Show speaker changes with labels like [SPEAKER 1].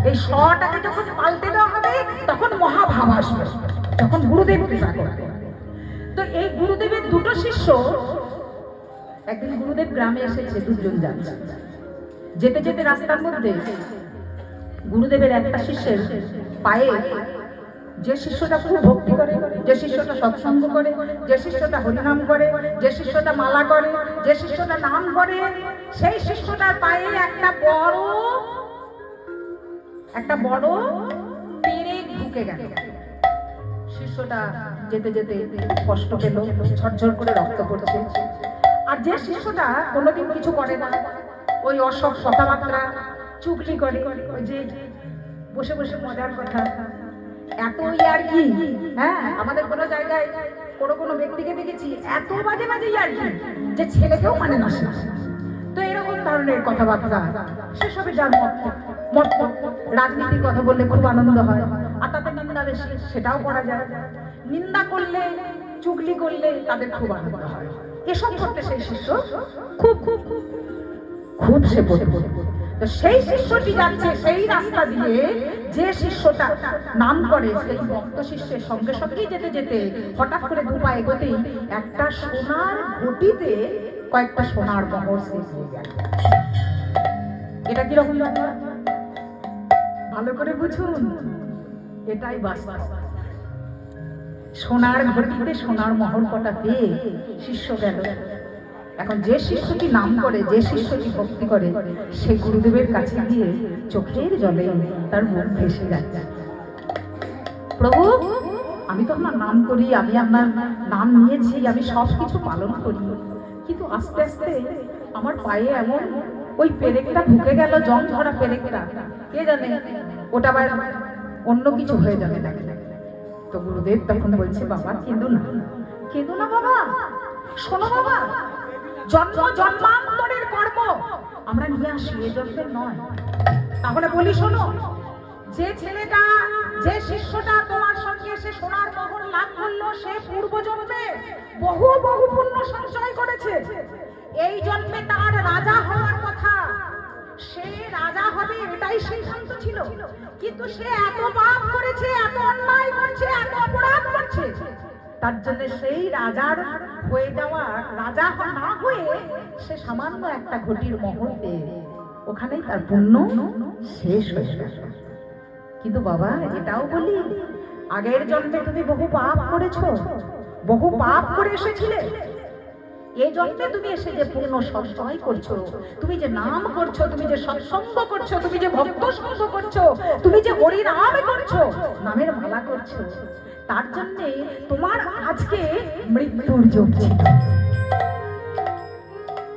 [SPEAKER 1] এই স্বটাকে যখন পাল্টে দেওয়া হবে তখন মহাভাব আসবে, তখন গুরুদেব কৃপা করবে। তো এই গুরুদেবের দুটো শিষ্য, একদিন গুরুদেব গ্রামে এসেছে, দুজন যাচ্ছে, যেতে যেতে রাস্তার মধ্যে গুরুদেবের একটা শিষ্যের পায়ে, যে শিষ্যটা খুব ভক্তি করে, যে শিষ্যটা সৎসঙ্গ করে, যে শিষ্যটা হরিনাম করে, যে শিষ্যটা মালা করে, যে শিষ্যটা নাম করে, সেই শিষ্যটার পায়ে একটা বড় পেরেক ঢুকে গেল। শিষ্যটা যেতে যেতে কষ্ট পেল, ঝরঝর করে রক্ত পড়ছে। আর যে শিষ্যটা কোনোদিন কিছু করে না, ওই অসৎ কথাবার্তা, চুগলি করে, ওই যে বসে বসে মজার কথা, এত আর কি, হ্যাঁ, আমাদের কোনো জায়গায় কোনো ব্যক্তিকে দেখেছি এত বাজে বাজে আর কি, যে ছেলেকেও মানে না সে। তো এরকম ধরনের কথাবার্তা, সেসবে যার মত রাজনীতির কথা বললে খুব আনন্দ হয়, আর তাতে নিন্দা বেশি, সেটাও করা যায়। নিন্দা করলে, চুগলি করলে তাদের খুব আনন্দ হয়। এসব করতে সেই শিষ্য খুব খুব খুব সে পড়ে। তো সেই শিষ্যটি যাচ্ছে সেই রাস্তা দিয়ে, যে শিষ্যটা নাম করে সেই ভক্ত শিষ্যের সঙ্গে সঙ্গেই যেতে যেতে হঠাৎ করে দু পা এগোতেই একটা সোনার ঘটিতে কয়েকটা সোনার মোহর শেষ হয়ে গেল। এটা কিরকম ব্যাপার ভালো করে বুঝুন, এটাই বাস্তব। সোনার ঘটিতে সোনার মোহর কটা পেয়ে শিষ্য গেল। এখন যে শিষ্যটি নাম করে, যে শিষ্যটি ভক্তি করে, সে গুরুদেবের কাছে গিয়ে চোখের জলে তার মুখ ভেসে যাচ্ছে, প্রভু আমি তো আপনার নাম করি, আমি আপনার নাম নিয়েছি, আমি সব কিছু পালন করি, কিন্তু আস্তে আস্তে আমার পায়ে এমন ওই পেরেকটা ঢুকে গেল, জং ধরা পেরেকটা, কে জানে ওটা আবার অন্য কিছু হয়ে যাবে নাকি। তো গুরুদেব তখন বলছে, বাবা কেঁদো না বাবা, শোনো বাবা, জন্ম জন্মান্তরের কর্ম আমরা নিয়ে আসি, এ জন্মের নয়। তাহলে বলি শোনো, যে ছেলেটা, যে শিষ্যটা তোমার সঙ্গে এসে সোনার মোহর লাভ করলো, সে পূর্ব জন্মে বহু বহু পুণ্য সঞ্চয় করেছে। এই জন্মে তার রাজা হওয়ার কথা, সে রাজা হবে এটাই সিদ্ধান্ত ছিল, কিন্তু সে এত পাপ করেছে, এত অন্যায় করছে, এত অপরাধ করছে, তার জন্য সেই রাজার হয়ে যাওয়া, রাজা না হয়ে সে সামান্য একটা ঘটির মোহর পেয়ে ওখানেই তার পুণ্য শেষ হয়ে গেল। কিন্তু বাবা এটাও বলি, আগের জন্মে তুমি বহু পাপ করেছো, বহু পাপ করে এসেছিলে, এই জন্মে তুমি এসে যে পুণ্য সঞ্চয় করছো, তুমি যে নাম করছো, তুমি যে সৎসঙ্গ করছো, তুমি যে ভক্ত সঙ্গ করছো, তুমি যে হরিনাম করছো, নামের মালা করছো, তার জন্যে তোমার আজকে মৃত্যুর যোগ ছিল।